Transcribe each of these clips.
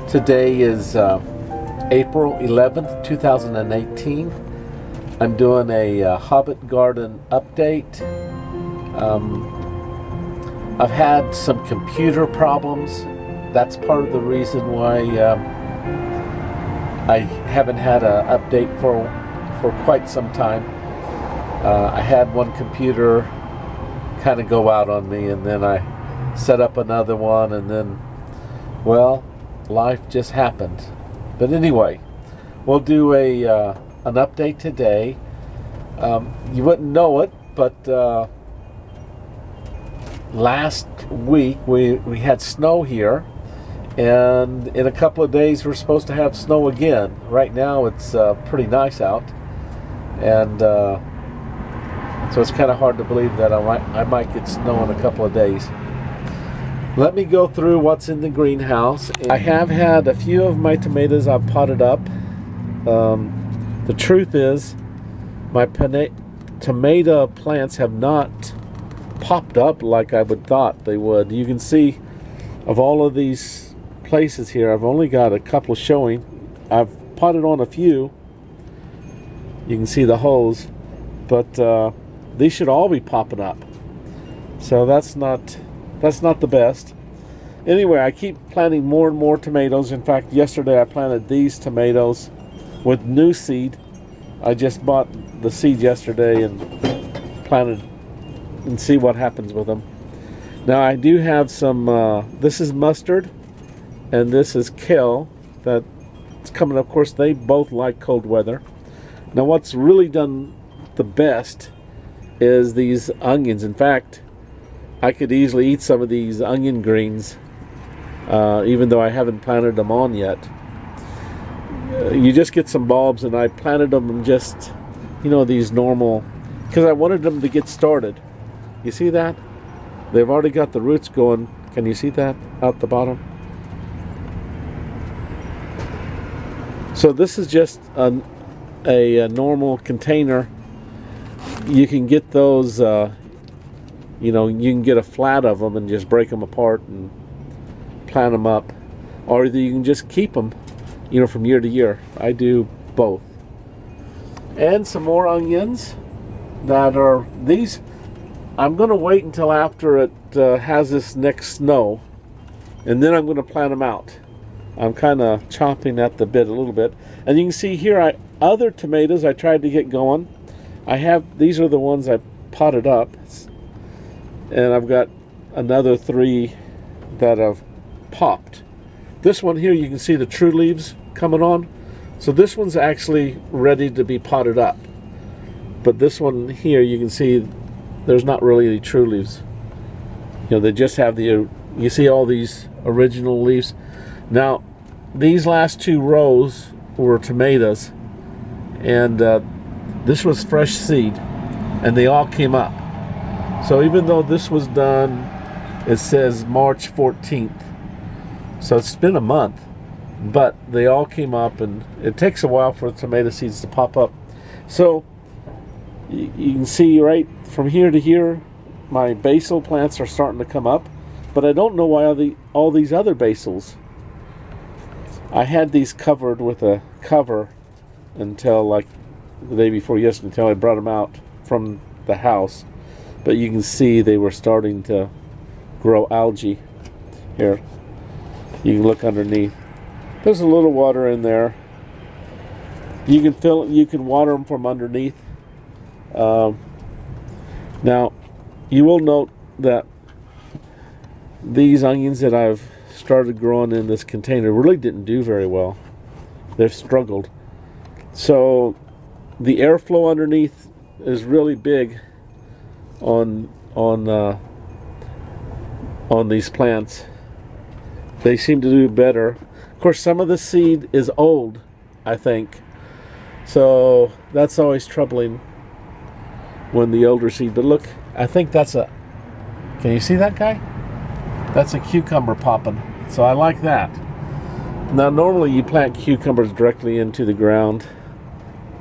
Today is April 11th, 2018. I'm doing a Hobbit Garden update. I've had some computer problems. That's part of the reason why I haven't had an update for quite some time. I had one computer kind of go out on me, and then I set up another one, and then, well, life just happened. But anyway, we'll do an update today. You wouldn't know it, but last week we had snow here, and in a couple of days we're supposed to have snow again. Right now it's pretty nice out, and so it's kind of hard to believe that I might get snow in a couple of days. Let me go through what's in the greenhouse. I have had a few of my tomatoes I've potted up. The truth is, my tomato plants have not popped up like I would thought they would. You can see of all of these places here, I've only got a couple showing. I've potted on a few. You can see the holes, but these should all be popping up. So that's not the best. Anyway, I keep planting more and more tomatoes. In fact, yesterday I planted these tomatoes with new seed. I just bought the seed yesterday and planted and see what happens with them. Now I do have some, this is mustard and this is kale that's coming up. Of course, they both like cold weather. Now what's really done the best is these onions. In fact, I could easily eat some of these onion greens, even though I haven't planted them on yet. You just get some bulbs, and I planted them in just, these normal, because I wanted them to get started. You see that? They've already got the roots going. Can you see that out the bottom? So this is just a normal container. You can get those, you can get a flat of them and just break them apart and plant them up. Or either you can just keep them, from year to year. I do both. And some more onions that are these. I'm going to wait until after it has this next snow, and then I'm going to plant them out. I'm kind of chomping at the bit a little bit. And you can see here, other tomatoes I tried to get going. These are the ones I potted up, and I've got another 3 that have popped. This one here, you can see the true leaves coming on. So this one's actually ready to be potted up. But this one here, you can see there's not really any true leaves. They just have you see all these original leaves. Now, these last 2 rows were tomatoes, and this was fresh seed, and they all came up. So even though this was done, it says March 14th. So it's been a month, but they all came up, and it takes a while for the tomato seeds to pop up. So you can see right from here to here, my basil plants are starting to come up, but I don't know why all these other basils. I had these covered with a cover until like the day before yesterday, until I brought them out from the house. But you can see they were starting to grow algae. Here, you can look underneath. There's a little water in there. You can water them from underneath. Now, you will note that these onions that I've started growing in this container really didn't do very well. They've struggled. So the airflow underneath is really big on these plants. They seem to do better. Of course, some of the seed is old, I think. So that's always troubling when the older seed. But look, I think that's can you see that guy? That's a cucumber popping. So I like that. Now normally you plant cucumbers directly into the ground,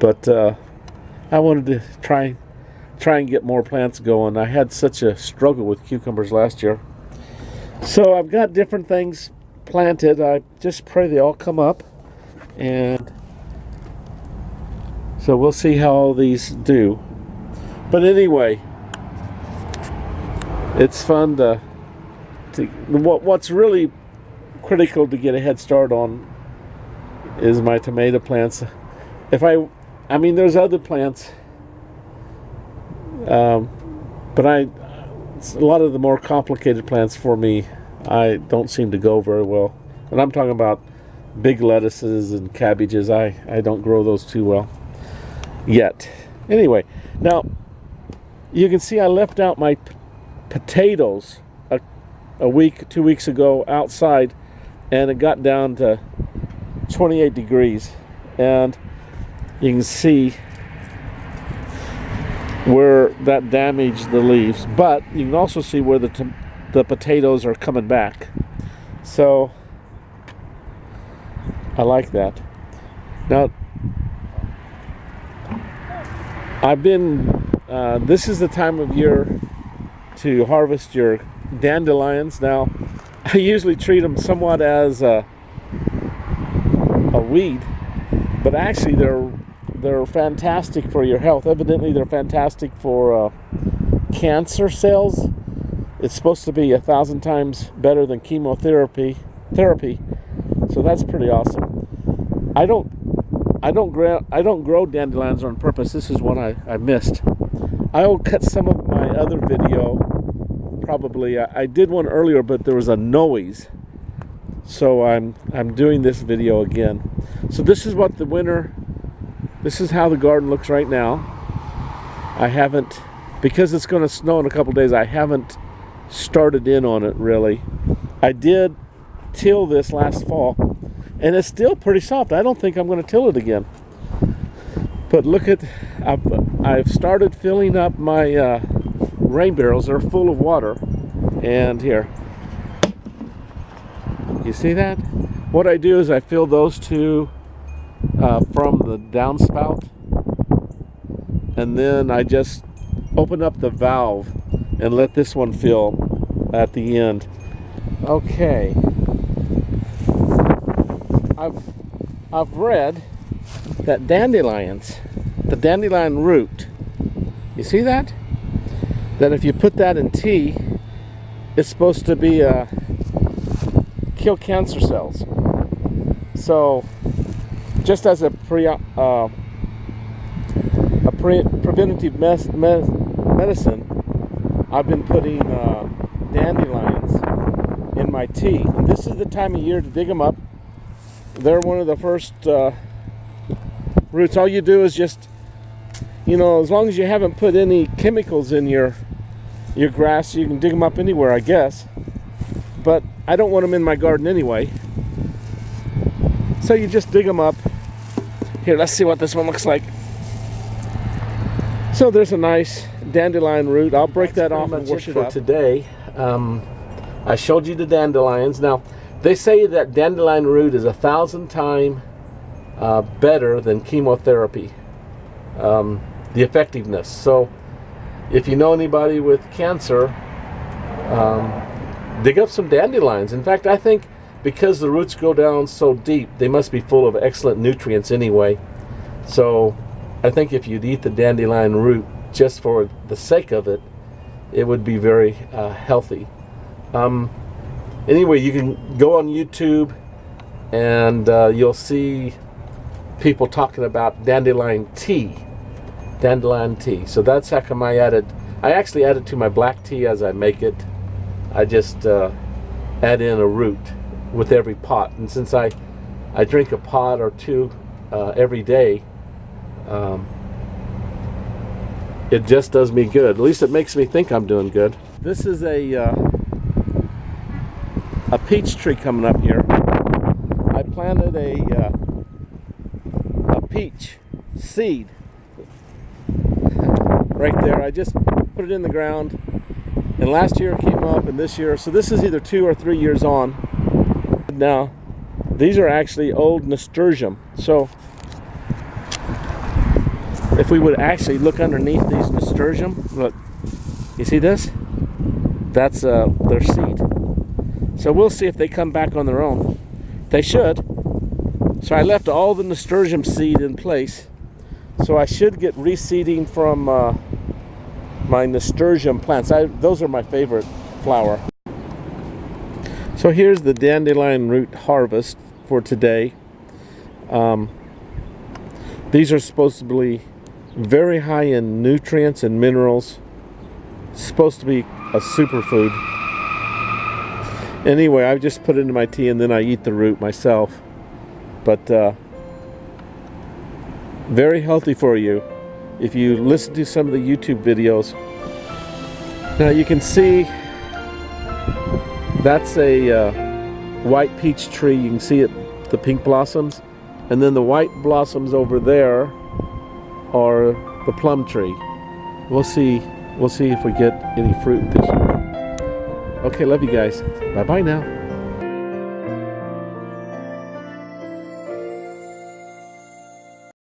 but I wanted to try and get more plants going. I had such a struggle with cucumbers last year. So I've got different things planted. I just pray they all come up, and so we'll see how all these do. But anyway, it's fun to what's really critical to get a head start on is my tomato plants. I mean, there's other plants, but a lot of the more complicated plants for me, I don't seem to go very well. And I'm talking about big lettuces and cabbages. I don't grow those too well yet. Anyway, now you can see I left out my potatoes a week, 2 weeks ago outside, and it got down to 28 degrees, and you can see where that damaged the leaves, but you can also see where the potatoes are coming back. So I like that. Now this is the time of year to harvest your dandelions. Now I usually treat them somewhat as a weed, but actually they're fantastic for your health. Evidently they're fantastic for cancer cells. It's supposed to be 1,000 times better than chemotherapy. So that's pretty awesome. I don't grow dandelions on purpose. This is one I missed. I will cut some of my other video. Probably I did one earlier, but there was a noise, so I'm doing this video again. So this is what this is how the garden looks right now. I haven't, because it's going to snow in a couple days, I haven't started in on it really. I did till this last fall, and it's still pretty soft. I don't think I'm going to till it again. But look at, I've started filling up my rain barrels. They're full of water, and here, you see that? What I do is I fill those two from the downspout, and then I just open up the valve and let this one fill at the end. Okay, I've read that dandelions, the dandelion root, you see that? That if you put that in tea, it's supposed to be kill cancer cells. So just as a preventative medicine, I've been putting dandelions in my tea. And this is the time of year to dig them up. They're one of the first roots. All you do is just, as long as you haven't put any chemicals in your grass, you can dig them up anywhere, I guess. But I don't want them in my garden anyway. So you just dig them up. Here, let's see what this one looks like. So there's a nice dandelion root. I'll break that off and wash it up. Today, I showed you the dandelions. Now, they say that dandelion root is 1,000 times better than chemotherapy, the effectiveness. So if you know anybody with cancer, dig up some dandelions. In fact, I think because the roots go down so deep, they must be full of excellent nutrients anyway. So I think if you'd eat the dandelion root just for the sake of it, it would be very healthy. Anyway, you can go on YouTube and you'll see people talking about dandelion tea. So that's how come I actually add it to my black tea as I make it. I just add in a root with every pot, and since I drink a pot or two every day, it just does me good. At least it makes me think I'm doing good. This is a peach tree coming up here. I planted a peach seed right there. I just put it in the ground, and last year it came up, and this year, so this is either 2 or 3 years on. Now, these are actually old nasturtium. So if we would actually look underneath these nasturtium, look, you see this? That's their seed. So we'll see if they come back on their own. They should. So I left all the nasturtium seed in place. So I should get reseeding from my nasturtium plants. Those are my favorite flower. So here's the dandelion root harvest for today. These are supposed to be very high in nutrients and minerals. It's supposed to be a superfood. Anyway, I just put it into my tea and then I eat the root myself. But very healthy for you if you listen to some of the YouTube videos. Now you can see that's a white peach tree. You can see it, the pink blossoms, and then the white blossoms over there are the plum tree. We'll see if we get any fruit this year. Okay, love you guys. Bye bye now.